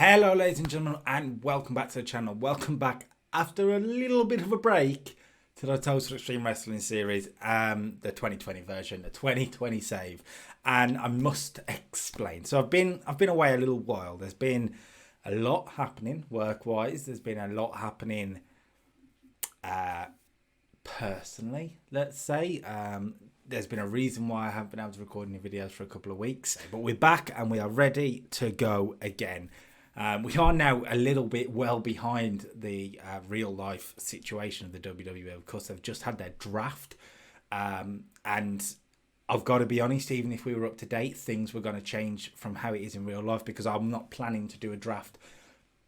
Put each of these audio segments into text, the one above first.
Hello ladies and gentlemen, and welcome back to the channel. Welcome back after a little bit of a break to the Total Extreme Wrestling series, the 2020 version, the 2020 save. And I must explain. So I've been away a little while. There's been a lot happening work-wise. There's been a lot happening personally, let's say. There's been a reason why I haven't been able to record any videos for a couple of weeks. But we're back and we are ready to go again. We are now a little bit well behind the real life situation of the WWE. Of course, they've just had their draft. And I've got to be honest, even if we were up to date, things were going to change from how it is in real life, because I'm not planning to do a draft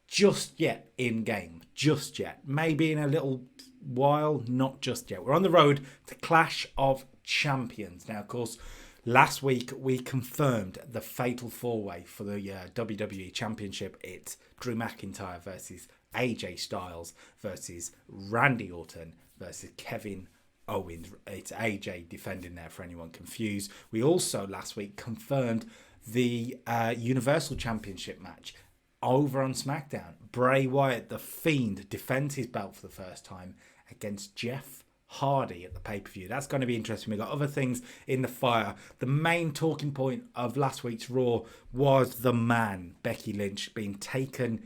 just yet in game. Just yet. Maybe in a little while, not just yet. We're on the road to Clash of Champions. Now, of course, last week we confirmed the fatal four-way for the WWE Championship. It's Drew McIntyre versus AJ Styles versus Randy Orton versus Kevin Owens. It's AJ defending there for anyone confused. We also last week confirmed the Universal Championship match over on Smackdown. Bray Wyatt, the Fiend, defends his belt for the first time against Jeff Hardy at the pay-per-view. That's going to be interesting. We've got other things in the fire. The main talking point of last week's Raw was the man, Becky Lynch, being taken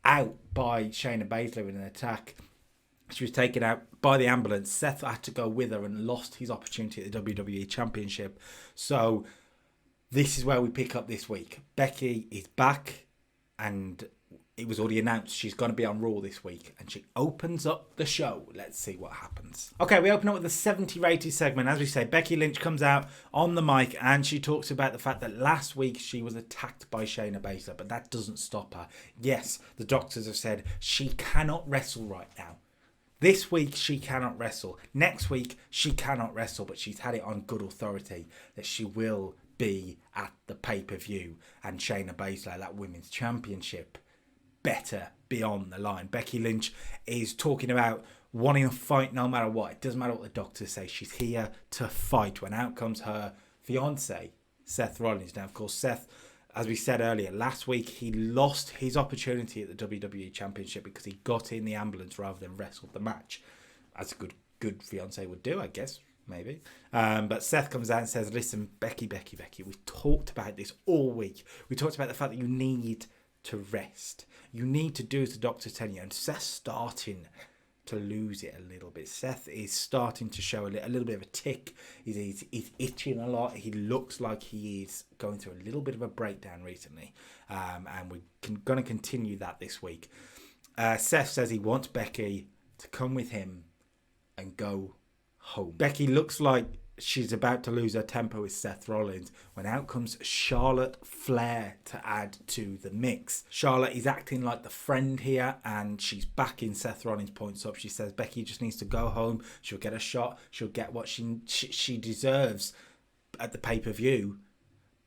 out by Shayna Baszler in an attack. She was taken out by the ambulance. Seth had to go with her and lost his opportunity at the WWE Championship. So this is where we pick up this week. Becky is back, and it was already announced she's going to be on Raw this week, and she opens up the show. Let's see what happens. Okay, we open up with the 70 rated segment. As we say, Becky Lynch comes out on the mic and she talks about the fact that last week she was attacked by Shayna Baszler, but that doesn't stop her. Yes, the doctors have said she cannot wrestle right now. This week she cannot wrestle. Next week she cannot wrestle, but she's had it on good authority that she will be at the pay-per-view, and Shayna Baszler, that women's championship, better be on the line. Becky Lynch is talking about wanting to fight no matter what. It doesn't matter what the doctors say. She's here to fight. When out comes her fiance, Seth Rollins. Now, of course, Seth, as we said earlier, last week he lost his opportunity at the WWE Championship because he got in the ambulance rather than wrestled the match, as a good fiance would do, I guess. Maybe. But Seth comes out and says, listen, Becky, we've talked about this all week. We talked about the fact that you need to rest. You need to do as the doctors tell you. And Seth's starting to lose it a little bit. Seth is starting to show a little bit of a tick. He's itching a lot. He looks like he is going through a little bit of a breakdown recently. And we're going to continue that this week. Seth says he wants Becky to come with him and go home. Becky looks like she's about to lose her temper with Seth Rollins when out comes Charlotte Flair to add to the mix. Charlotte is acting like the friend here, and she's backing Seth Rollins' points up. She says Becky just needs to go home. She'll get a shot. She'll get what she deserves at the pay-per-view.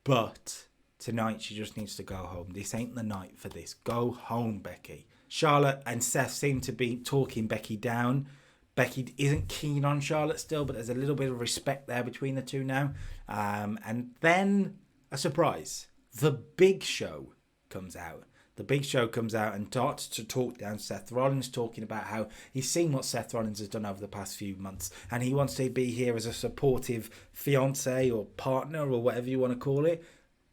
But tonight she just needs to go home. This ain't the night for this. Go home, Becky. Charlotte and Seth seem to be talking Becky down. Becky isn't keen on Charlotte still, but there's a little bit of respect there between the two now. And then a surprise. The Big Show comes out. The Big Show comes out and starts to talk down Seth Rollins, talking about how he's seen what Seth Rollins has done over the past few months, and he wants to be here as a supportive fiance or partner or whatever you want to call it.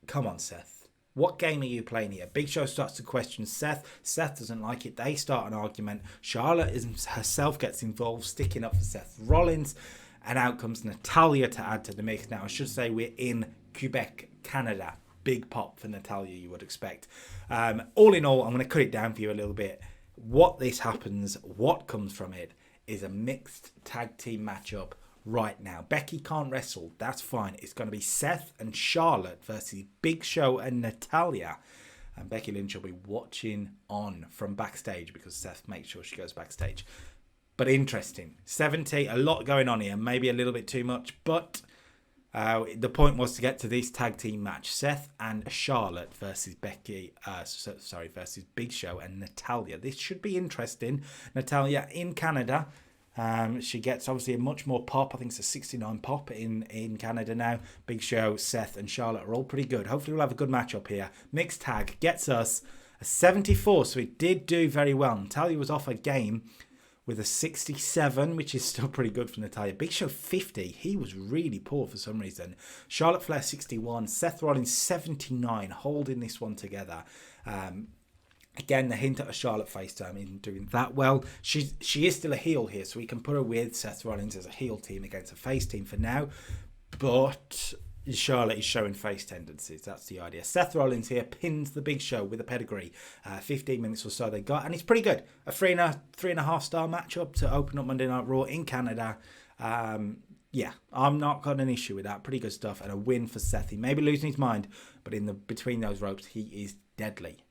Come on, Seth. What game are you playing here? Big Show starts to question Seth. Seth doesn't like it. They start an argument. Charlotte herself gets involved, sticking up for Seth Rollins. And out comes Natalya to add to the mix. Now, I should say we're in Quebec, Canada. Big pop for Natalya, you would expect. All in all, I'm going to cut it down for you a little bit. What this happens, what comes from it, is a mixed tag team matchup right now. Becky can't wrestle. That's fine. It's going to be Seth and Charlotte versus Big Show and Natalya. And Becky Lynch will be watching on from backstage because Seth makes sure she goes backstage. But interesting. 70, a lot going on here. Maybe a little bit too much, but the point was to get to this tag team match. Seth and Charlotte versus versus Big Show and Natalya. This should be interesting. Natalya in Canada. She gets obviously a much more pop. I think it's a 69 pop in Canada now. Big Show, Seth and Charlotte are all pretty good. Hopefully we'll have a good matchup here. Mixed tag gets us a 74, so he did do very well. Natalia was off a game with a 67, which is still pretty good for Natalia. Big Show 50, he was really poor for some reason. Charlotte Flair 61, Seth Rollins 79, holding this one together. Again, the hint at a Charlotte face turn isn't doing that well. She is still a heel here, so we can put her with Seth Rollins as a heel team against a face team for now. But Charlotte is showing face tendencies. That's the idea. Seth Rollins here pins the Big Show with a pedigree. 15 minutes or so they got, and it's pretty good. A 3.5 star matchup to open up Monday Night Raw in Canada. Yeah, I'm not got an issue with that. Pretty good stuff, and a win for Seth. He may be losing his mind, but between those ropes, he is deadly.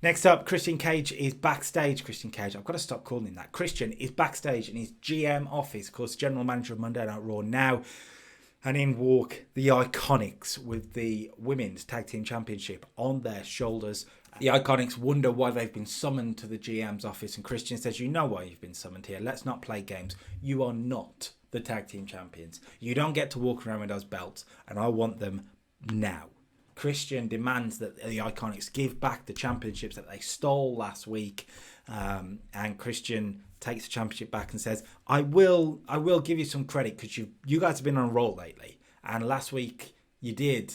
Next up, Christian Cage is backstage. Christian Cage, I've got to stop calling him that. Christian is backstage in his GM office, of course, general manager of Monday Night Raw now. And in walk the Iconics with the Women's Tag Team Championship on their shoulders. The Iconics wonder why they've been summoned to the GM's office. And Christian says, you know why you've been summoned here. Let's not play games. You are not the Tag Team Champions. You don't get to walk around with those belts. And I want them now. Christian demands that the Iconics give back the championships that they stole last week. And Christian takes the championship back and says, I will give you some credit because you guys have been on a roll lately. And last week you did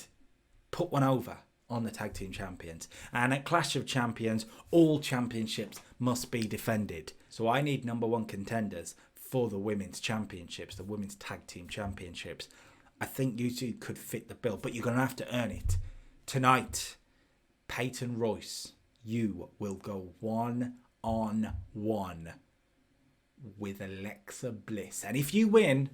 put one over on the Tag Team Champions. And at Clash of Champions, all championships must be defended. So I need number one contenders for the Women's Championships, the Women's Tag Team Championships. I think you two could fit the bill, but you're going to have to earn it. Tonight, Peyton Royce, you will go 1-on-1 with Alexa Bliss. And if you win,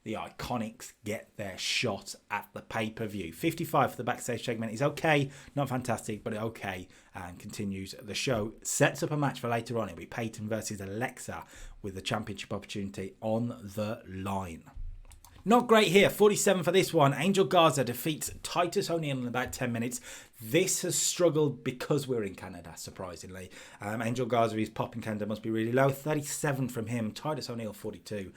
the Iconics get their shot at the pay-per-view. 55 for the backstage segment is okay, not fantastic, but okay, and continues the show. Sets up a match for later on. It'll be Peyton versus Alexa with the championship opportunity on the line. Not great here. 47 for this one. Angel Garza defeats Titus O'Neil in about 10 minutes. This has struggled because we're in Canada, surprisingly. Angel Garza, his pop in Canada must be really low. 37 from him. Titus O'Neil, 42.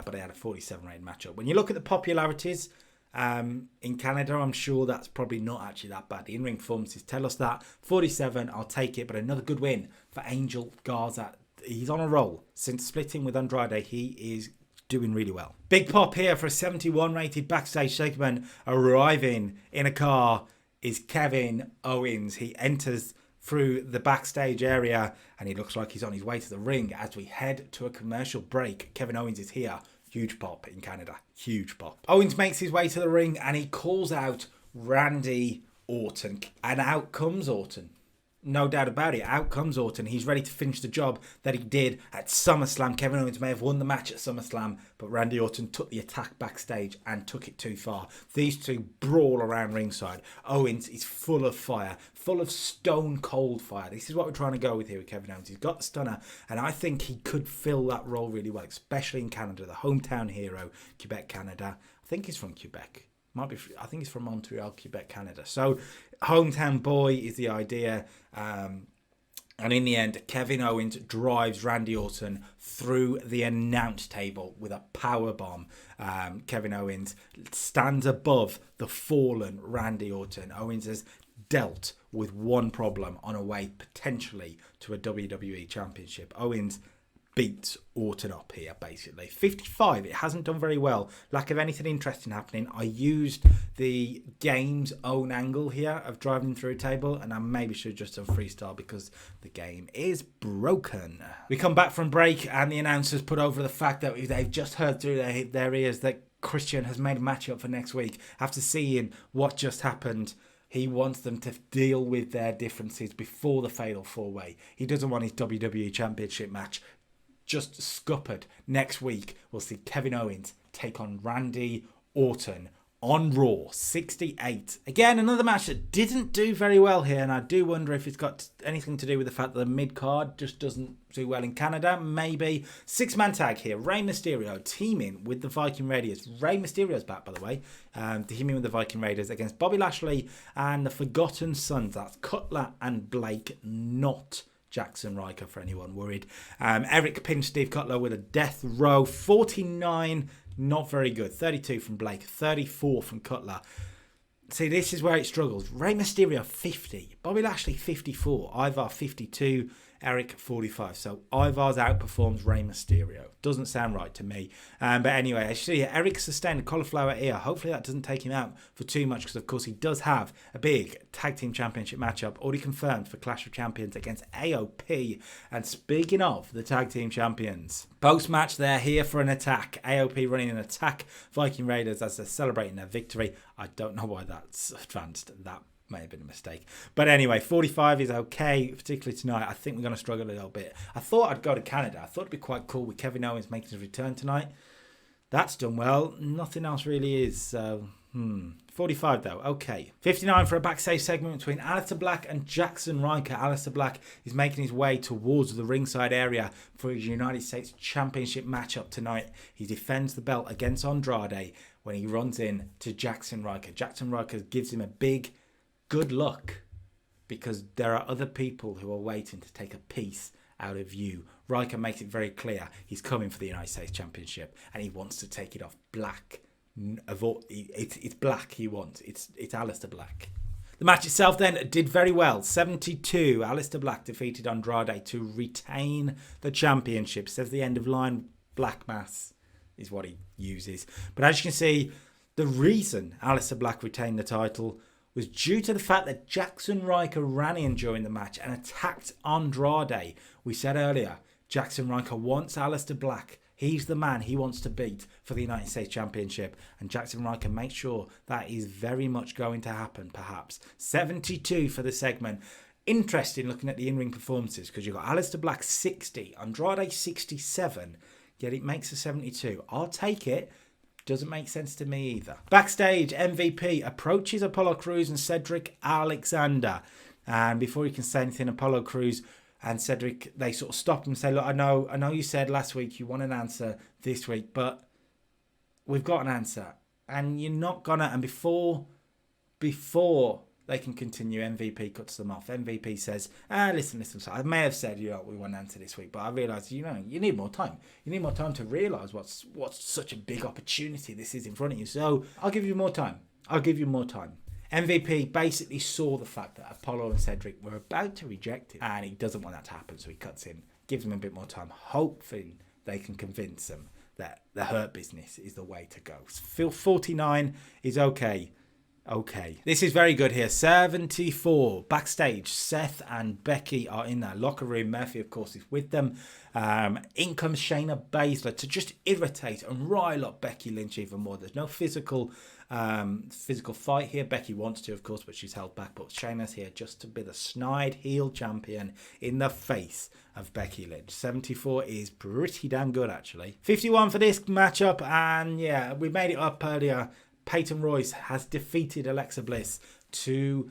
But they had a 47 rated matchup. When you look at the popularities in Canada, I'm sure that's probably not actually that bad. The in-ring performances tell us that. 47, I'll take it. But another good win for Angel Garza. He's on a roll. Since splitting with Andrade, he is doing really well. Big pop here for a 71 rated backstage segment. Arriving in a car is Kevin Owens. He enters through the backstage area and he looks like he's on his way to the ring as we head to a commercial break. Kevin Owens is here. Huge pop in Canada. Huge pop. Owens makes his way to the ring and he calls out Randy Orton. And out comes Orton. No doubt about it. Out comes Orton. He's ready to finish the job that he did at SummerSlam. Kevin Owens may have won the match at SummerSlam, but Randy Orton took the attack backstage and took it too far. These two brawl around ringside. Owens is full of fire, full of stone cold fire. This is what we're trying to go with here with Kevin Owens. He's got the stunner, and I think he could fill that role really well, especially in Canada, the hometown hero, Quebec, Canada. I think he's from Quebec. I think he's from Montreal, Quebec, Canada. So, hometown boy is the idea. And in the end, Kevin Owens drives Randy Orton through the announce table with a power bomb. Kevin Owens stands above the fallen Randy Orton. Owens has dealt with one problem on a way potentially to a WWE Championship. Owens beats Orton up here, basically. 55, it hasn't done very well. Lack of anything interesting happening. I used the game's own angle here of driving through a table, and I maybe should have just done freestyle because the game is broken. We come back from break, and the announcers put over the fact that they've just heard through their ears that Christian has made a matchup for next week. After seeing what just happened, he wants them to deal with their differences before the Fatal 4-Way. He doesn't want his WWE Championship match just scuppered. Next week, we'll see Kevin Owens take on Randy Orton on Raw. 68. Again, another match that didn't do very well here, and I do wonder if it's got anything to do with the fact that the mid-card just doesn't do well in Canada. Maybe. 6-man tag here. Rey Mysterio teaming with the Viking Raiders. Rey Mysterio's back, by the way. Teaming with the Viking Raiders against Bobby Lashley and the Forgotten Sons. That's Cutler and Blake, not Jackson Riker, for anyone worried. Eric pinned Steve Cutler with a death row. 49, not very good. 32 from Blake, 34 from Cutler. See, this is where it struggles. Rey Mysterio 50, Bobby Lashley 54, Ivar 52, Eric 45. So Ivar's outperforms Rey Mysterio. Doesn't sound right to me. But anyway, actually, Eric sustained a cauliflower ear. Hopefully that doesn't take him out for too much, because of course he does have a big tag team championship matchup already confirmed for Clash of Champions against AOP. And speaking of the tag team champions, post-match they're here for an attack. AOP running an attack Viking Raiders as they're celebrating their victory. I don't know why that's advanced that. May have been a mistake. But anyway, 45 is okay, particularly tonight. I think we're going to struggle a little bit. I thought I'd go to Canada. I thought it'd be quite cool with Kevin Owens making his return tonight. That's done well. Nothing else really is. So, 45 though. Okay. 59 for a backstage segment between Aleister Black and Jackson Ryker. Aleister Black is making his way towards the ringside area for his United States Championship matchup tonight. He defends the belt against Andrade when he runs in to Jackson Ryker. Jackson Ryker gives him a big good luck, because there are other people who are waiting to take a piece out of you. Ryker makes it very clear he's coming for the United States Championship and he wants to take it off Black. It's Black he wants. It's Aleister Black. The match itself then did very well. 72. Aleister Black defeated Andrade to retain the championship. Says the end of line, Black Mass is what he uses. But as you can see, the reason Aleister Black retained the title was due to the fact that Jackson Ryker ran in during the match and attacked Andrade. We said earlier, Jackson Ryker wants Aleister Black. He's the man he wants to beat for the United States Championship. And Jackson Ryker makes sure that is very much going to happen, perhaps. 72 for the segment. Interesting looking at the in-ring performances, because you've got Aleister Black 60, Andrade 67, yet it makes a 72. I'll take it. Doesn't make sense to me either. Backstage, MVP approaches Apollo Crews and Cedric Alexander. And before he can say anything, Apollo Crews and Cedric, they sort of stop him and say, look, I know you said last week you want an answer this week, but we've got an answer. And you're not gonna, and before they can continue, MVP cuts them off. MVP says, listen, so I may have said, we want an answer this week, but I realised, you need more time. You need more time to realise what's such a big opportunity this is in front of you. So I'll give you more time. MVP basically saw the fact that Apollo and Cedric were about to reject him, and he doesn't want that to happen, so he cuts in, gives them a bit more time, hoping they can convince them that the Hurt Business is the way to go. 49 is okay. Okay, this is very good here. 74 backstage. Seth and Becky are in their locker room. Murphy, of course, is with them. In comes Shayna Baszler to just irritate and rile up Becky Lynch even more. There's no physical fight here. Becky wants to, of course, but she's held back. But Shayna's here just to be the snide heel champion in the face of Becky Lynch. 74 is pretty damn good, actually. 51 for this matchup, and yeah, we made it up earlier. Peyton Royce has defeated Alexa Bliss to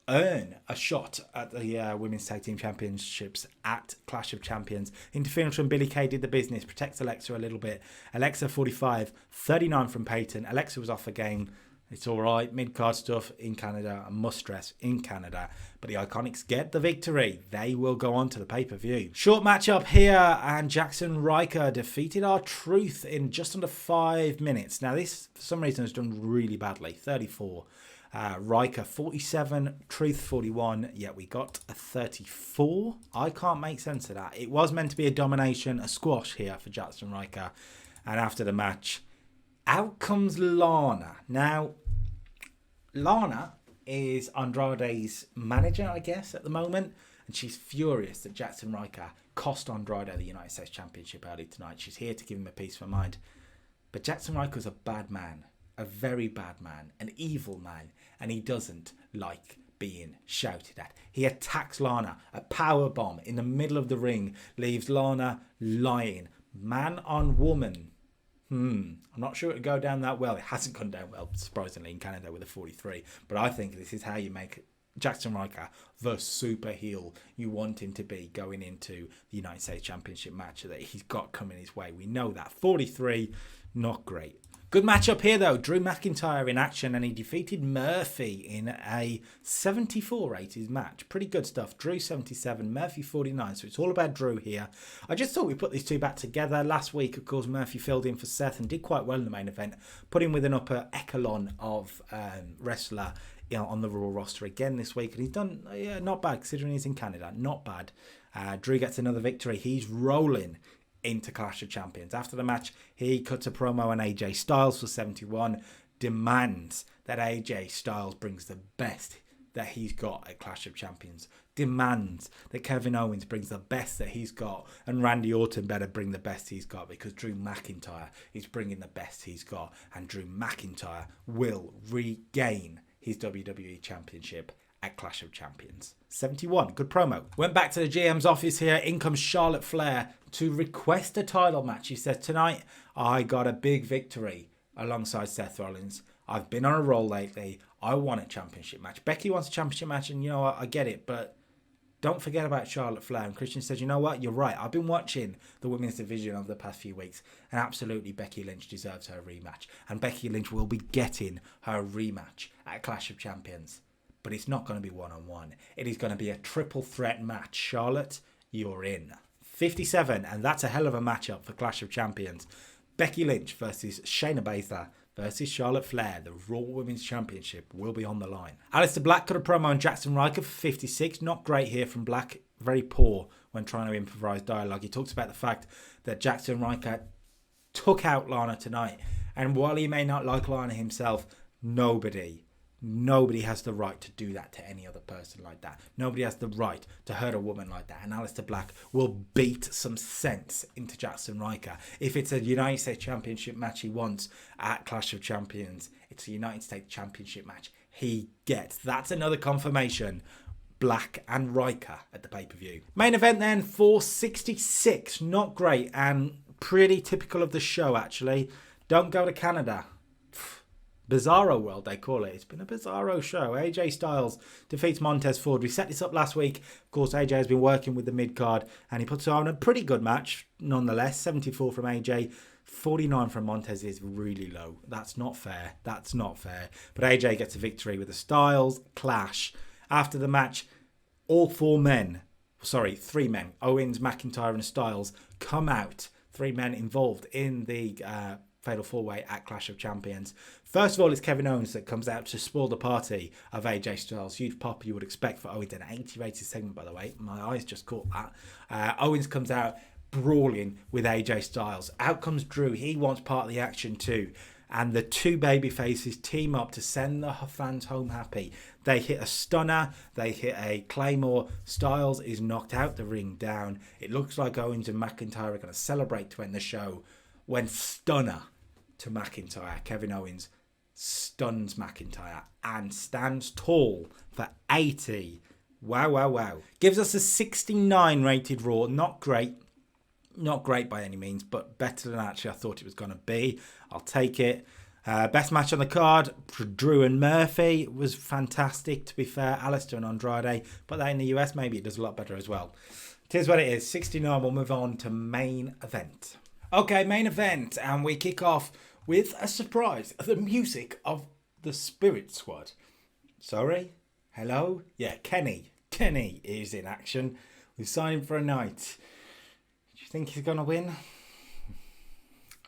earn a shot at the Women's Tag Team Championships at Clash of Champions. Interference from Billie Kay did the business, protects Alexa a little bit. Alexa 45, 39 from Peyton. Alexa was off again. It's all right. Mid-card stuff in Canada. I must stress, in Canada. But the Iconics get the victory. They will go on to the pay-per-view. Short matchup here. And Jackson Ryker defeated R-Truth in just under 5 minutes. Now, this, for some reason, has done really badly. 34. Ryker 47. Truth 41. Yet we got a 34. I can't make sense of that. It was meant to be a domination, a squash here for Jackson Ryker. And after the match, out comes Lana. Now, Lana is Andrade's manager, I guess, at the moment. And she's furious that Jackson Ryker cost Andrade the United States Championship early tonight. She's here to give him a piece of mind. But Jackson Ryker's a bad man. A very bad man. An evil man. And he doesn't like being shouted at. He attacks Lana. A power bomb in the middle of the ring leaves Lana lying. Man on woman. I'm not sure it would go down that well. It hasn't gone down well, surprisingly, in Canada with a 43. But I think this is how you make Jackson Ryker the super heel you want him to be going into the United States Championship match that he's got coming his way. We know that. 43, not great. Good matchup here though. Drew McIntyre in action, and he defeated Murphy in a 74 rated match. Pretty good stuff. Drew 77, Murphy 49. So it's all about Drew here. I just thought we put these two back together. Last week, of course, Murphy filled in for Seth and did quite well in the main event, put him with an upper echelon of wrestler on the Raw roster again this week, and he's done not bad considering he's in Canada. Not bad. Drew gets another victory. He's rolling into Clash of Champions. After the match, he cuts a promo on AJ Styles for 71, demands that AJ Styles brings the best that he's got at Clash of Champions, demands that Kevin Owens brings the best that he's got, and Randy Orton better bring the best he's got, because Drew McIntyre is bringing the best he's got, and Drew McIntyre will regain his WWE Championship at Clash of Champions. 71, good promo. Went back to the GM's office here. In comes Charlotte Flair to request a title match. He says, tonight I got a big victory alongside Seth Rollins. I've been on a roll lately. I want a championship match. Becky wants a championship match, and you know what, I get it, but don't forget about Charlotte Flair. And Christian says, you know what, you're right. I've been watching the women's division over the past few weeks, and absolutely Becky Lynch deserves her rematch. And Becky Lynch will be getting her rematch at Clash of Champions. But it's not going to be one-on-one. It is going to be a triple threat match. Charlotte, you're in. 57, and that's a hell of a matchup for Clash of Champions. Becky Lynch versus Shayna Baszler versus Charlotte Flair. The Raw Women's Championship will be on the line. Aleister Black cut a promo on Jackson Ryker for 56. Not great here from Black. Very poor when trying to improvise dialogue. He talks about the fact that Jackson Ryker took out Lana tonight. And while he may not like Lana himself, nobody has the right to do that to any other person like that. Nobody has the right to hurt a woman like that. And Aleister Black will beat some sense into Jackson Ryker. If it's a United States Championship match he wants at Clash of Champions, it's a United States Championship match he gets. That's another confirmation. Black and Ryker at the pay-per-view. Main event then, 466. Not great and pretty typical of the show, actually. Don't go to Canada. Bizarro world, they call it. It's been a bizarro show. AJ Styles defeats Montez Ford. We set this up last week. Of course, AJ has been working with the mid-card, and he puts on a pretty good match, nonetheless. 74 from AJ, 49 from Montez is really low. That's not fair. That's not fair. But AJ gets a victory with a Styles clash. After the match, all three men, Owens, McIntyre, and Styles, come out. 3 men involved in the Fatal 4-Way at Clash of Champions. First of all, it's Kevin Owens that comes out to spoil the party of AJ Styles. Huge pop you would expect for Owens. An 80 rated segment, by the way. My eyes just caught that. Owens comes out brawling with AJ Styles. Out comes Drew. He wants part of the action too. And the two baby faces team up to send the fans home happy. They hit a stunner. They hit a Claymore. Styles is knocked out the ring down. It looks like Owens and McIntyre are going to celebrate to end the show when stunner to McIntyre. Kevin Owens stuns McIntyre and stands tall for 80. Wow. Gives us a 69 rated Raw. Not great by any means, but better than actually I thought it was going to be. I'll take it. Best match on the card, Drew and Murphy, was fantastic, to be fair. Aleister and Andrade, but that in the US, maybe it does a lot better as well. It is what it is. 69, we'll move on to main event. Okay, main event, and we kick off with a surprise. The music of the Spirit Squad. Sorry? Hello? Yeah, Kenny. Kenny is in action. We signed him for a night. Do you think he's going to win?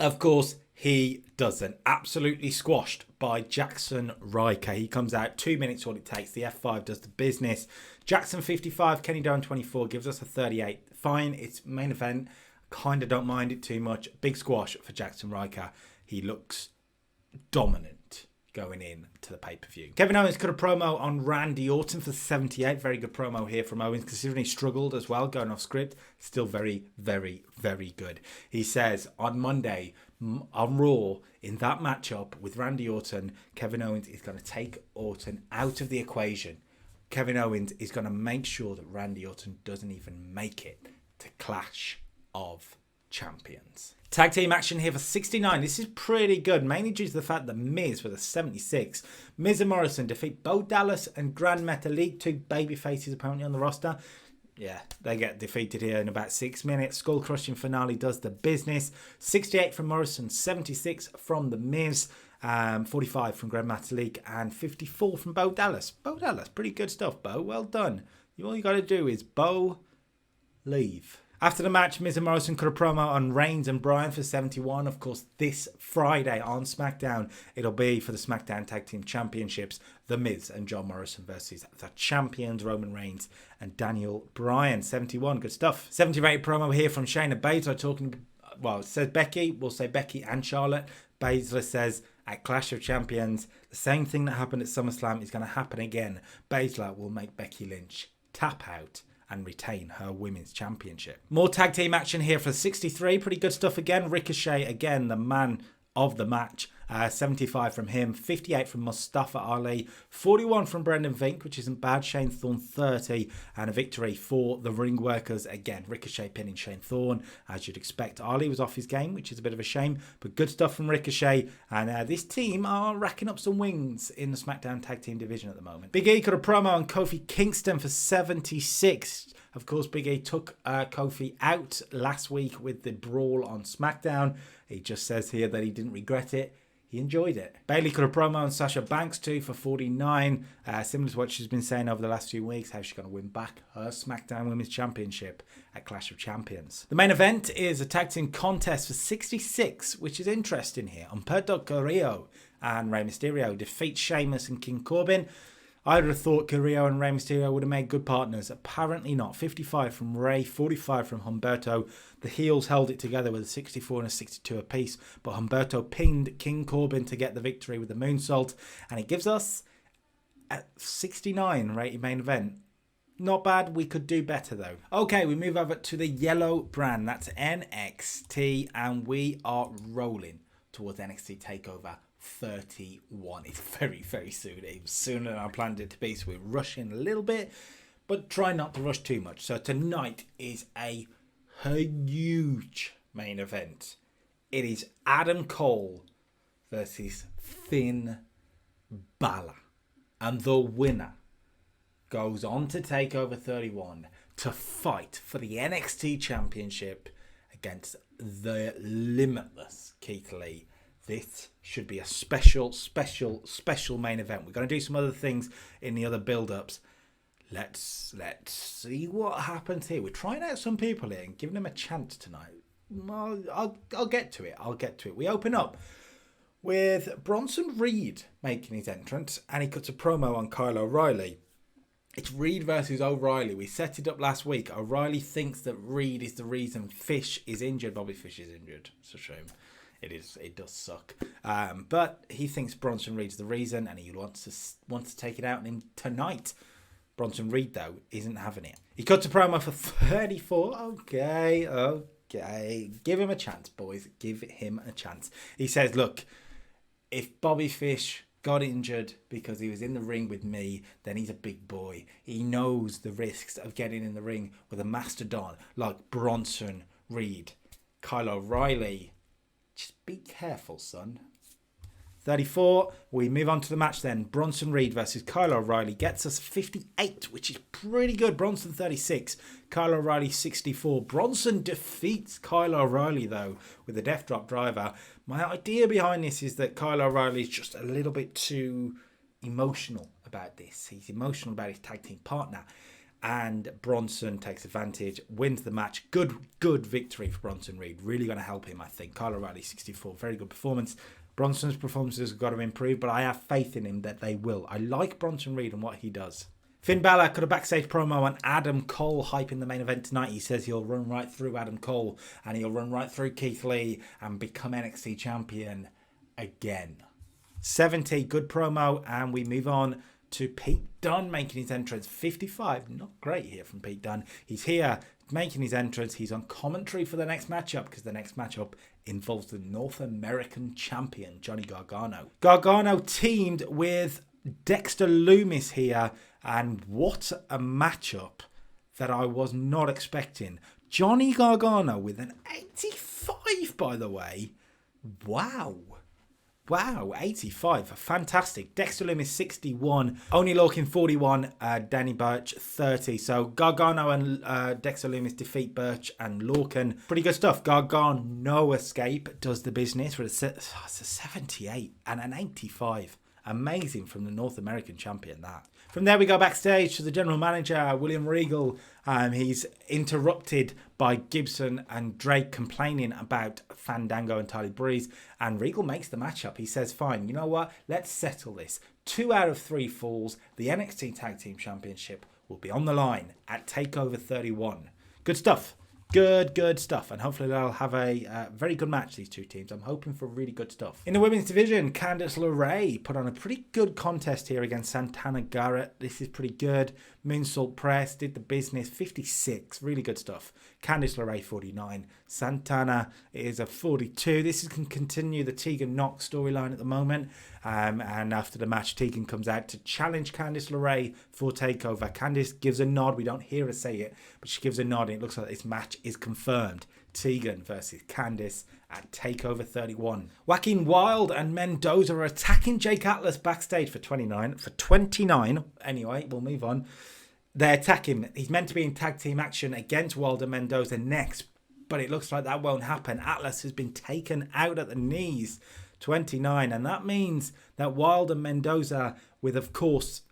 Of course, he doesn't. Absolutely squashed by Jackson Ryker. He comes out, 2 minutes all it takes. The F5 does the business. Jackson 55, Kenny Doan 24, gives us a 38. Fine, it's main event. Kind of don't mind it too much. Big squash for Jackson Ryker. He looks dominant going in to the pay-per-view. Kevin Owens cut a promo on Randy Orton for 78. Very good promo here from Owens, considering he struggled as well, going off script. Still very, very, very good. He says, on Monday, on Raw, in that matchup with Randy Orton, Kevin Owens is going to take Orton out of the equation. Kevin Owens is going to make sure that Randy Orton doesn't even make it to Clash of Champions. Tag team action here for 69. This is pretty good, mainly due to the fact that Miz with a 76. Miz and Morrison defeat Bo Dallas and Grand Metalik, two baby faces apparently on the roster. Yeah, they get defeated here in about 6 minutes. Skull crushing finale does the business. 68 from Morrison, 76 from The Miz, 45 from Greg Metalik, and 54 from Bo Dallas. Bo Dallas, pretty good stuff, Bo. Well done. All you got to do is Bo leave. After the match, Miz and Morrison cut a promo on Reigns and Bryan for 71. Of course, this Friday on Smackdown, it'll be for the Smackdown Tag Team Championships. The Miz and John Morrison versus the champions Roman Reigns and Daniel Bryan. 71, good stuff. 70 rated promo here from Shayna Baszler talking, well, it says Becky. We'll say Becky and Charlotte. Baszler says, at Clash of Champions, the same thing that happened at SummerSlam is going to happen again. Baszler will make Becky Lynch tap out and retain her women's championship. More tag team action here for 63. Pretty good stuff again. Ricochet, again, the man of the match. 75 from him, 58 from Mustafa Ali, 41 from Brendan Vink, which isn't bad. Shane Thorne 30, and a victory for the ring workers. Again, Ricochet pinning Shane Thorne, as you'd expect. Ali was off his game, which is a bit of a shame, but good stuff from Ricochet. And this team are racking up some wins in the SmackDown Tag Team division at the moment. Big E got a promo on Kofi Kingston for 76. Of course, Big E took Kofi out last week with the brawl on SmackDown. He just says here that he didn't regret it. He enjoyed it. Bayley cut a promo on Sasha Banks too for 49. Similar to what she's been saying over the last few weeks, how she's going to win back her SmackDown Women's Championship at Clash of Champions. The main event is a tag team contest for 66, which is interesting here. Humberto Carrillo and Rey Mysterio defeat Sheamus and King Corbin. I would have thought Carrillo and Rey Mysterio would have made good partners. Apparently not. 55 from Rey, 45 from Humberto. The heels held it together with a 64 and a 62 apiece, but Humberto pinned King Corbin to get the victory with the moonsault, and it gives us a 69 rated main event. Not bad. We could do better though. Okay, we move over to the yellow brand. That's NXT, and we are rolling towards NXT TakeOver 31. It's very, very soon. It was sooner than I planned it to be, so we're rushing a little bit, but try not to rush too much. So tonight is a huge main event. It is Adam Cole versus Finn Balor, and the winner goes on to TakeOver 31 to fight for the NXT Championship against the limitless Keith Lee. This should be a special main event. We're going to do some other things in the other build-ups. Let's see what happens here. We're trying out some people here and giving them a chance tonight. I'll get to it. We open up with Bronson Reed making his entrance, and he cuts a promo on Kyle O'Reilly. It's Reed versus O'Reilly. We set it up last week. O'Reilly thinks that Reed is the reason Fish is injured. Bobby Fish is injured. It's a shame. It does suck. But he thinks Bronson Reed's the reason, and he wants to take it out on him tonight. Bronson Reed, though, isn't having it. He cuts a promo for 34. Okay. Give him a chance, boys. Give him a chance. He says, look, if Bobby Fish got injured because he was in the ring with me, then he's a big boy. He knows the risks of getting in the ring with a mastodon like Bronson Reed. Kyle O'Reilly, just be careful, son. 34, we move on to the match then. Bronson Reed versus Kyle O'Reilly gets us 58, which is pretty good. Bronson 36, Kyle O'Reilly 64. Bronson defeats Kyle O'Reilly, though, with a death drop driver. My idea behind this is that Kyle O'Reilly is just a little bit too emotional about this. He's emotional about his tag team partner. And Bronson takes advantage, wins the match. Good victory for Bronson Reed. Really going to help him, I think. Kyle O'Reilly 64, very good performance. Bronson's performances have got to improve, but I have faith in him that they will. I like Bronson Reed and what he does. Finn Balor cut a backstage promo on Adam Cole, hyping the main event tonight. He says he'll run right through Adam Cole and he'll run right through Keith Lee and become NXT champion again. 70, good promo, and we move on to Pete Dunne making his entrance. 55, not great here from Pete Dunne. He's here making his entrance. He's on commentary for the next matchup because the next matchup involves the North American champion, Johnny Gargano. Gargano teamed with Dexter Lumis here, and what a matchup that I was not expecting. Johnny Gargano with an 85, by the way. Wow. Wow, 85. Fantastic. Dexter Lumis 61. Only Lorcan 41. Danny Burch 30. So Gargano and Dexter Lumis defeat Burch and Lorcan. Pretty good stuff. Gargano, no escape, does the business with it's a 78 and an 85. Amazing from the North American champion, that. From there, we go backstage to the general manager, William Regal. He's interrupted by Gibson and Drake complaining about Fandango and Tyler Breeze. And Regal makes the matchup. He says, fine, you know what? Let's settle this. 2 out of 3 falls. The NXT Tag Team Championship will be on the line at TakeOver 31. Good stuff. Good stuff. And hopefully they'll have a very good match, these two teams. I'm hoping for really good stuff. In the women's division, Candice LeRae put on a pretty good contest here against Santana Garrett. This is pretty good. Moonsault Press did the business. 56. Really good stuff. Candice LeRae, 49. Santana is a 42. This can continue the Tegan Nox storyline at the moment. And after the match, Tegan comes out to challenge Candice LeRae for TakeOver. Candice gives a nod. We don't hear her say it, but she gives a nod, and it looks like this match is confirmed. Tegan versus Candice at TakeOver 31. Joaquin Wilde and Mendoza are attacking Jake Atlas backstage for 29. Anyway, we'll move on. They attack him. He's meant to be in tag team action against Wilde and Mendoza next, but it looks like that won't happen. Atlas has been taken out at the knees. 29, and that means that Wilde and Mendoza, with of course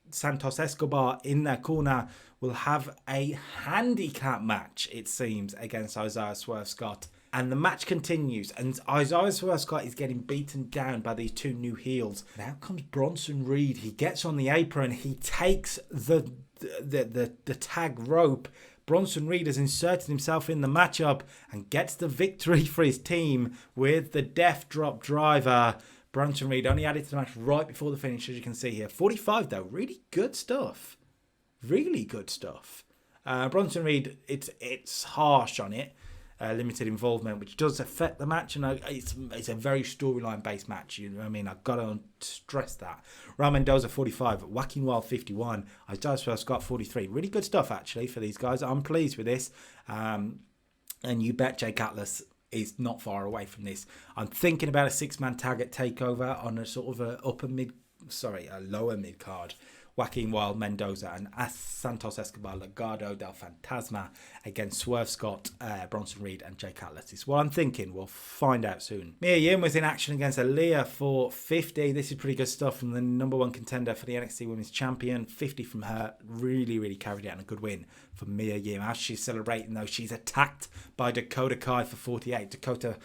Santos Escobar in their corner, will have a handicap match, it seems, against Isaiah Swerve Scott. And the match continues, and Isaiah Swerve Scott is getting beaten down by these two new heels. And out comes Bronson Reed. He gets on the apron, he takes the tag rope. Bronson Reed has inserted himself in the matchup and gets the victory for his team with the Death Drop Driver. Bronson Reed only added to the match right before the finish, as you can see here. 45 though, really good stuff. Really good stuff. Bronson Reed, it's harsh on it. Limited involvement, which does affect the match, and it's a very storyline based match. You know what I mean? I've got to stress that. Raul Mendoza 45, Joaquin Wilde 51, Isaiah Swerve Scott 43. Really good stuff actually for these guys. I'm pleased with this, and you bet Jake Atlas is not far away from this. I'm thinking about a 6-man tag at TakeOver on a sort of a lower mid card. Joaquin Wilde, Mendoza, and Santos Escobar, Legado del Fantasma against Swerve Scott, Bronson Reed, and Jake Atlas. Is what I'm thinking. We'll find out soon. Mia Yim was in action against Aaliyah for 50. This is pretty good stuff from the number 1 contender for the NXT Women's Champion. 50 from her. Really carried out, and a good win for Mia Yim. As she's celebrating, though, she's attacked by Dakota Kai for 48. Dakota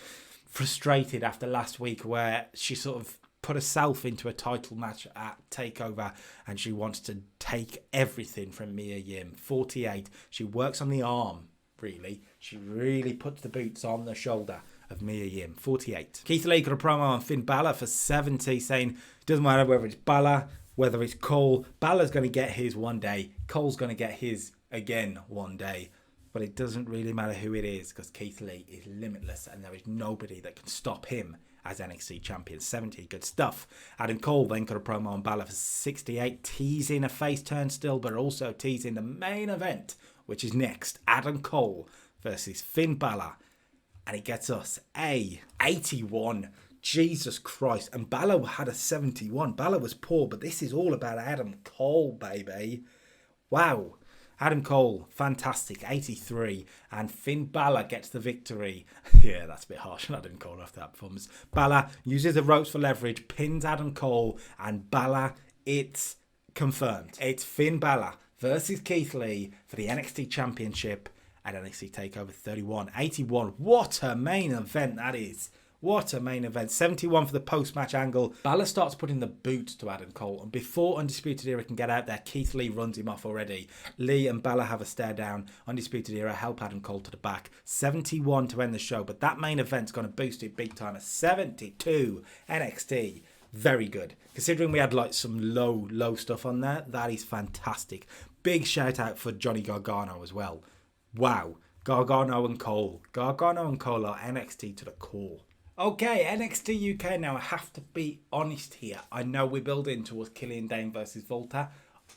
frustrated after last week, where she sort of put herself into a title match at TakeOver, and she wants to take everything from Mia Yim. 48. She works on the arm, really. She really puts the boots on the shoulder of Mia Yim. 48. Keith Lee got a promo on Finn Balor for 70, saying it doesn't matter whether it's Balor, whether it's Cole. Balor's going to get his one day. Cole's going to get his again one day. But it doesn't really matter who it is, because Keith Lee is limitless, and there is nobody that can stop him as NXT champion. 70, good stuff. Adam Cole then got a promo on Balor for 68, teasing a face turn still, but also teasing the main event, which is next. Adam Cole versus Finn Balor. And it gets us a 81. Jesus Christ. And Balor had a 71. Balor was poor, but this is all about Adam Cole, baby. Wow. Adam Cole, fantastic, 83. And Finn Balor gets the victory. Yeah, that's a bit harsh on Adam Cole after that performance. Balor uses the ropes for leverage, pins Adam Cole, and Balor, it's confirmed. It's Finn Balor versus Keith Lee for the NXT Championship at NXT TakeOver 31. 81, what a main event that is. What a main event. 71 for the post-match angle. Balor starts putting the boots to Adam Cole, and before Undisputed Era can get out there, Keith Lee runs him off already. Lee and Balor have a stare down. Undisputed Era help Adam Cole to the back. 71 to end the show, but that main event's going to boost it big time. A 72 NXT. Very good. Considering we had like some low stuff on there, that is fantastic. Big shout out for Johnny Gargano as well. Wow. Gargano and Cole. Gargano and Cole are NXT to the core. Okay, NXT UK now. I have to be honest here. I know we're building towards Killian Dane versus Volta.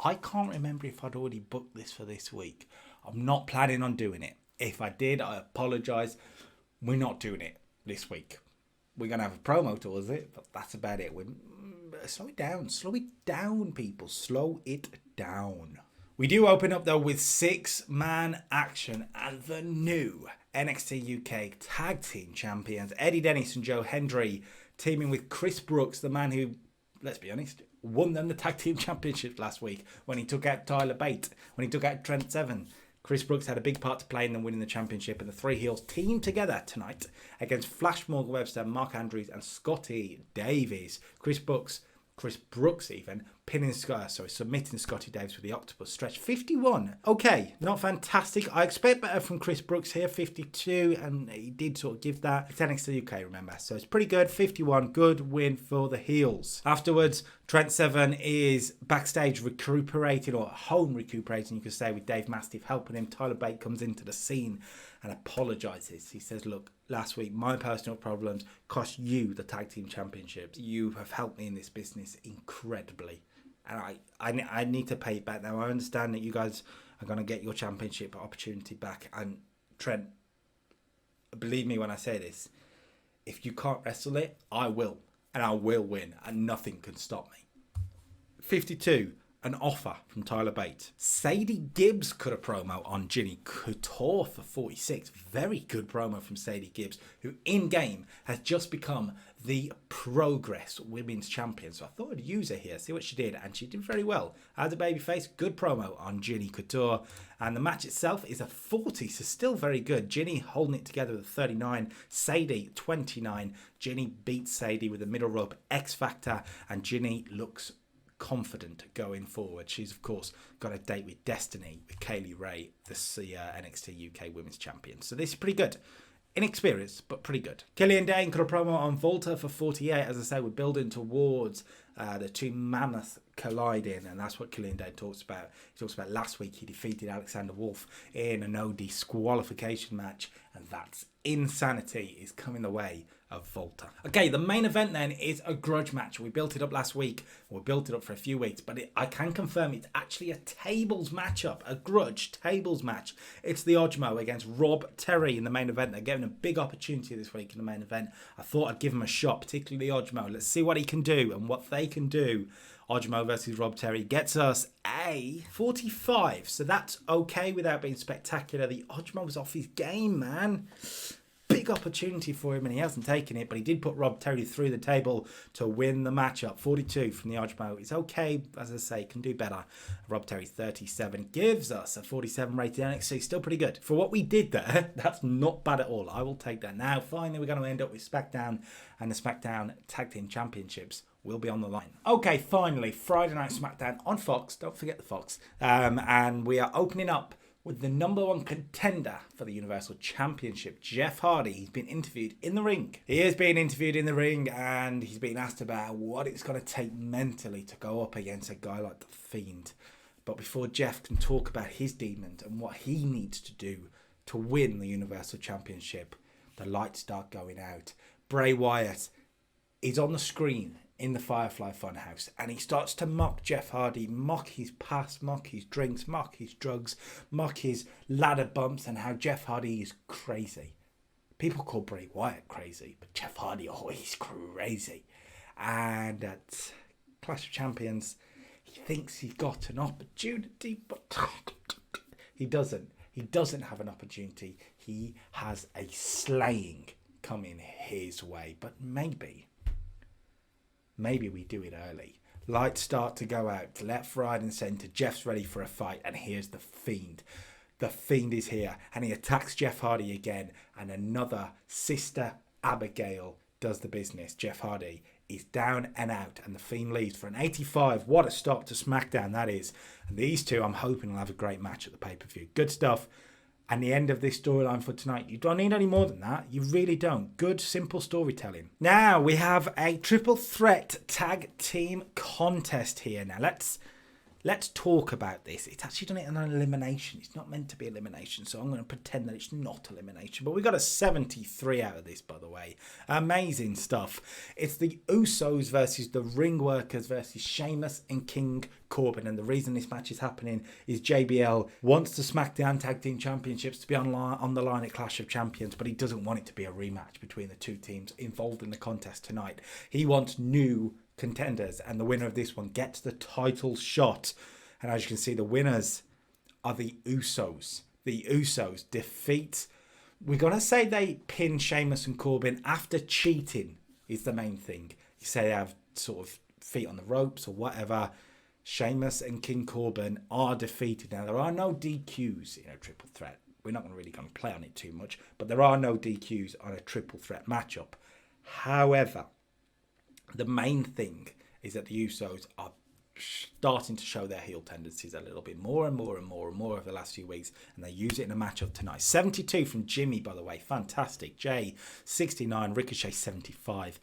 I can't remember if I'd already booked this for this week. I'm not planning on doing it. If I did, I apologise. We're not doing it this week. we're going to have a promo towards it, but that's about it. Slow it down. Slow it down, people. Slow it down. We do open up, though, with 6-man action and the new NXT UK Tag Team Champions, Eddie Dennis and Joe Hendry, teaming with Chris Brooks, the man who, let's be honest, won them the Tag Team Championship last week when he took out Tyler Bate, when he took out Trent Seven. Chris Brooks had a big part to play in them winning the championship, and the three heels team together tonight against Flash Morgan Webster, Mark Andrews and Scotty Davies. Chris Brooks even submitting Scotty Davies with the octopus stretch. 51. Okay, not fantastic. I expect better from Chris Brooks here. 52, and he did sort of give that. It's NXT UK, remember, so it's pretty good. 51, good win for the heels. Afterwards, Trent Seven is backstage recuperating, or home recuperating, you could say, with Dave Mastiff helping him. Tyler Bate comes into the scene and apologises. He says, look, last week my personal problems cost you the Tag Team Championships. You have helped me in this business incredibly, and I need to pay it back now. I understand that you guys are going to get your championship opportunity back, and Trent, believe me when I say this, if you can't wrestle it, I will, and I will win, and nothing can stop me. 52. An offer from Tyler Bate. Sadie Gibbs cut a promo on Ginny Couture for 46. Very good promo from Sadie Gibbs, who in-game has just become the Progress Women's Champion. So I thought I'd use her here, see what she did, and she did very well. As a babyface, good promo on Ginny Couture. And the match itself is a 40, so still very good. Ginny holding it together with a 39, Sadie 29. Ginny beats Sadie with a middle rope X Factor, and Ginny looks confident going forward. She's of course got a date with Destiny, with Kaylee Ray, the NXT UK Women's Champion. So this is pretty good. Inexperienced, but pretty good. Killian Dane got a promo on Volta for 48. As I say, we're building towards the two mammoths colliding, and that's what Killian Dane talks about. He talks about last week he defeated Alexander Wolf in a no disqualification match, and that's insanity is coming the way of Volta. Okay, the main event then is a grudge match. We built it up last week. We built it up for a few weeks, but I can confirm it's actually a tables matchup, a grudge tables match. It's the Ojmo against Rob Terry in the main event. They're getting a big opportunity this week in the main event. I thought I'd give him a shot, particularly Ojmo. Let's see what he can do and what they can do. Ojmo versus Rob Terry gets us a 45, so that's okay without being spectacular. The Ojmo was off his game, man. Big opportunity for him and he hasn't taken it, but he did put Rob Terry through the table to win the matchup. 42 from the Ojmo. It's okay, as I say, can do better. Rob Terry 37 gives us a 47 rated NXT. Still pretty good. For what we did there, that's not bad at all. I will take that. Now, finally, we're going to end up with Smackdown, and the Smackdown Tag Team Championships will be on the line. Okay, finally, Friday Night Smackdown on Fox. Don't forget the Fox. And we are opening up with the number one contender for the Universal Championship, Jeff Hardy. He's been interviewed in the ring. He is being interviewed in the ring, and he's been asked about what it's going to take mentally to go up against a guy like The Fiend. But before Jeff can talk about his demons and what he needs to do to win the Universal Championship, the lights start going out. Bray Wyatt is on the screen in the Firefly Funhouse, and he starts to mock Jeff Hardy, mock his past, mock his drinks, mock his drugs, mock his ladder bumps, and how Jeff Hardy is crazy. People call Bray Wyatt crazy, but Jeff Hardy, oh, he's crazy. And at Clash of Champions, he thinks he's got an opportunity, but he doesn't. He doesn't have an opportunity. He has a slaying coming his way, but maybe we do it early. Lights start to go out, left, right and centre. Jeff's ready for a fight, and here's The Fiend. The Fiend is here, and he attacks Jeff Hardy again, and another Sister Abigail does the business. Jeff Hardy is down and out, and The Fiend leaves for an 85. What a stop to SmackDown that is. And these two, I'm hoping, will have a great match at the pay-per-view. Good stuff. And the end of this storyline for tonight. You don't need any more than that. You really don't. Good, simple storytelling. Now, we have a triple threat tag team contest here. Now, let's let's talk about this. It's actually done it in an elimination. It's not meant to be elimination, so I'm going to pretend that it's not elimination. But we got a 73 out of this, by the way. Amazing stuff. It's the Usos versus the Ring Workers versus Sheamus and King Corbin. And the reason this match is happening is JBL wants the Smackdown Tag Team Championships to be on the line at Clash of Champions, but he doesn't want it to be a rematch between the two teams involved in the contest tonight. He wants new contenders, and the winner of this one gets the title shot. And as you can see, the winners are the Usos. The Usos defeat, we're gonna say they pin Sheamus and Corbin after cheating is the main thing. You say they have sort of feet on the ropes or whatever. Sheamus and King Corbin are defeated. Now there are no DQs in a triple threat. We're not really going to play on it too much, but there are no DQs on a triple threat matchup. However, the main thing is that the Usos are starting to show their heel tendencies a little bit more and more over the last few weeks, and they use it in a matchup tonight. 72 from Jimmy, by the way, fantastic. Jay 69, Ricochet 75.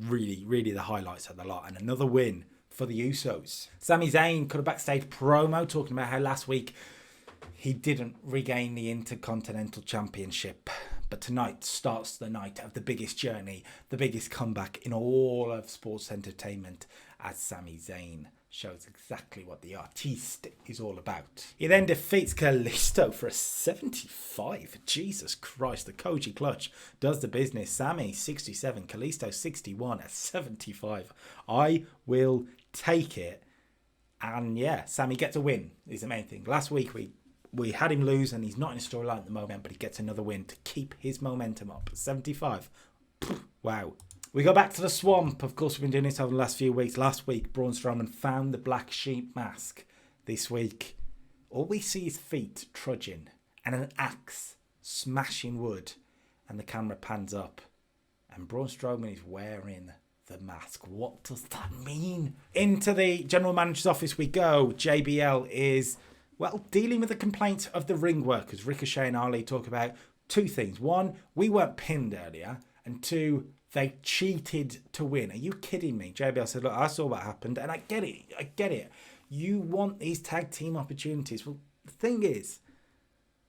Really the highlights of the lot, and another win for the Usos. Sami Zayn cut a backstage promo talking about how last week he didn't regain the Intercontinental Championship. But tonight starts the night of the biggest journey, the biggest comeback in all of sports entertainment, as Sami Zayn shows exactly what the artiste is all about. He then defeats Kalisto for a 75. Jesus Christ, the Koji Clutch does the business. Sami 67, Kalisto 61 at 75. I will take it. And yeah, Sami gets a win is the main thing. Last week we had him lose, and he's not in a storyline at the moment, but he gets another win to keep his momentum up. 75. Wow. We go back to the Swamp. Of course, we've been doing this over the last few weeks. Last week, Braun Strowman found the black sheep mask. This week, all we see is feet trudging and an axe smashing wood, and the camera pans up, and Braun Strowman is wearing the mask. What does that mean? Into the general manager's office we go. JBL is, well, dealing with the complaints of the ring workers. Ricochet and Ali talk about two things. One, we weren't pinned earlier. And two, they cheated to win. Are you kidding me? JBL said, look, I saw what happened, and I get it. You want these tag team opportunities. Well, the thing is,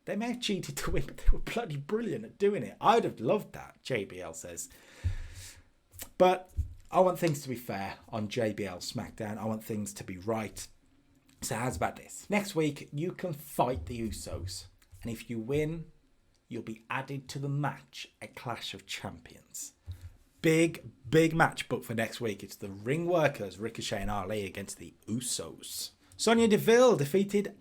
they may have cheated to win, but they were bloody brilliant at doing it. I'd have loved that, JBL says. But I want things to be fair on JBL Smackdown. I want things to be right. So how's about this? Next week, you can fight the Usos. And if you win, you'll be added to the match at Clash of Champions. Big match booked for next week. It's the Ring Workers, Ricochet and Ali, against the Usos. Sonya Deville defeated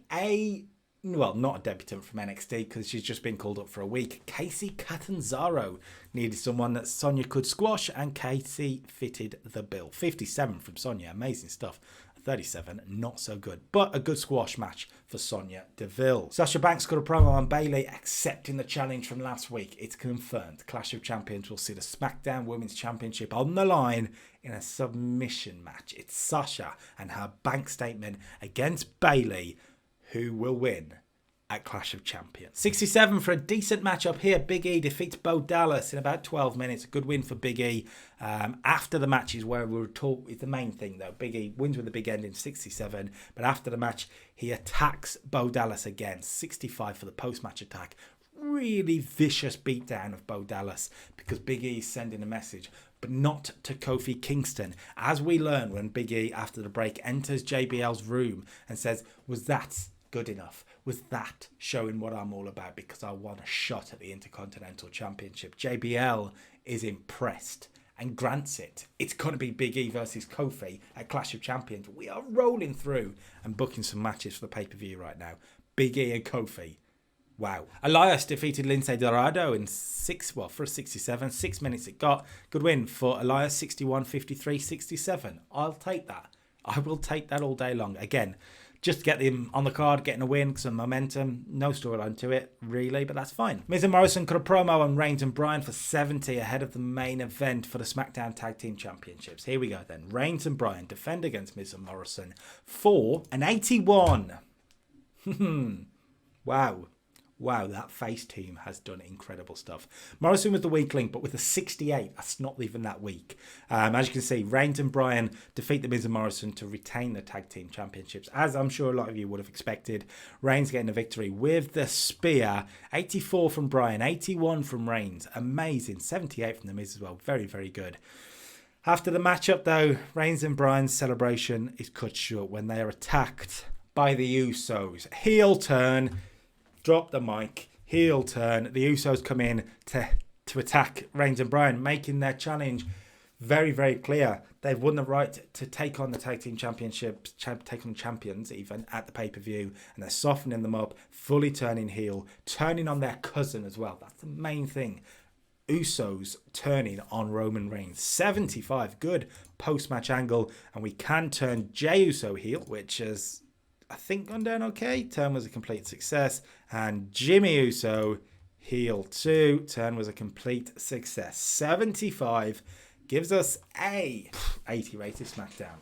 not a debutant from NXT because she's just been called up for a week. Casey Catanzaro needed someone that Sonya could squash, and Casey fitted the bill. 57 from Sonya, amazing stuff. 37, not so good, but a good squash match for Sonya Deville. Sasha Banks got a promo on Bayley accepting the challenge from last week. It's confirmed. Clash of Champions will see the SmackDown Women's Championship on the line in a submission match. It's Sasha and her bank statement against Bayley, who will win at Clash of Champions. 67 for a decent matchup here. Big E defeats Bo Dallas in about 12 minutes. A good win for Big E. After the match is where we'll talk. It's the main thing though. Big E wins with a big end in 67. But after the match, he attacks Bo Dallas again. 65 for the post-match attack. Really vicious beatdown of Bo Dallas because Big E is sending a message, but not to Kofi Kingston. As we learn when Big E, after the break, enters JBL's room and says, was that good enough? Was that showing what I'm all about because I won a shot at the Intercontinental Championship? JBL is impressed and grants it. It's going to be Big E versus Kofi at Clash of Champions. We are rolling through and booking some matches for the pay-per-view right now. Big E and Kofi. Wow. Elias defeated Lince Dorado in for a 67. 6 minutes it got. Good win for Elias, 61, 53, 67. I'll take that. I will take that all day long. Again, just to get him on the card, getting a win, some momentum. No storyline to it, really, but that's fine. Miz and Morrison cut a promo on Reigns and Bryan for 70 ahead of the main event for the SmackDown Tag Team Championships. Here we go then. Reigns and Bryan defend against Miz and Morrison for an 81. Wow. wow, that face team has done incredible stuff. Morrison was the weak link, but with a 68, that's not even that weak. As you can see, Reigns and Bryan defeat The Miz and Morrison to retain the tag team championships, as I'm sure a lot of you would have expected. Reigns getting the victory with the spear. 84 from Bryan, 81 from Reigns. Amazing. 78 from The Miz as well. Very, very good. After the matchup, though, Reigns and Bryan's celebration is cut short when they are attacked by the Usos. Heel turn. Drop the mic, heel turn. The Usos come in to attack Reigns and Bryan, making their challenge very, very clear. They've won the right to take on the tag team championships, take on champions even at the pay-per-view, and they're softening them up, fully turning heel, turning on their cousin as well. That's the main thing. Usos turning on Roman Reigns. 75, good post-match angle, and we can turn Jey Uso heel, which is, I think, gone down okay. Turn was a complete success. And Jimmy Uso, heel 2. Turn was a complete success. 75 gives us a 80 rated Smackdown.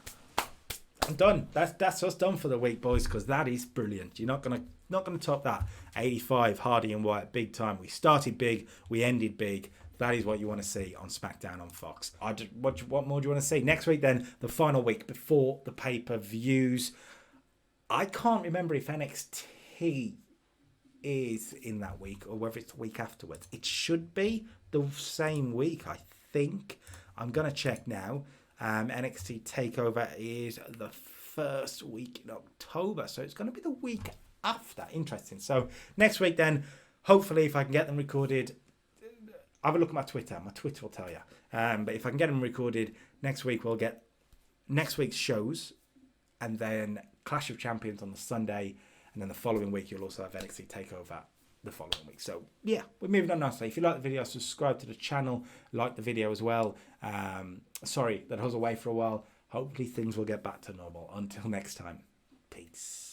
I'm done. That's us done for the week, boys, because that is brilliant. You're not gonna top that. 85, Hardy and Wyatt, big time. We started big, we ended big. That is what you want to see on SmackDown on Fox. What more do you want to see? Next week, then, the final week before the pay-per-views. I can't remember if NXT is in that week or whether it's the week afterwards. It should be the same week, I think. I'm going to check now. NXT Takeover is the first week in October, so it's going to be the week after. Interesting. So next week then, hopefully if I can get them recorded, have a look at my Twitter. My Twitter will tell you. But if I can get them recorded, next week we'll get next week's shows, and then Clash of Champions on the Sunday, and then the following week you'll also have NXT Takeover the following week. So yeah, we're moving on nicely. If you like the video, subscribe to the channel, like the video as well. Sorry that I was away for a while. Hopefully things will get back to normal. Until next time, peace.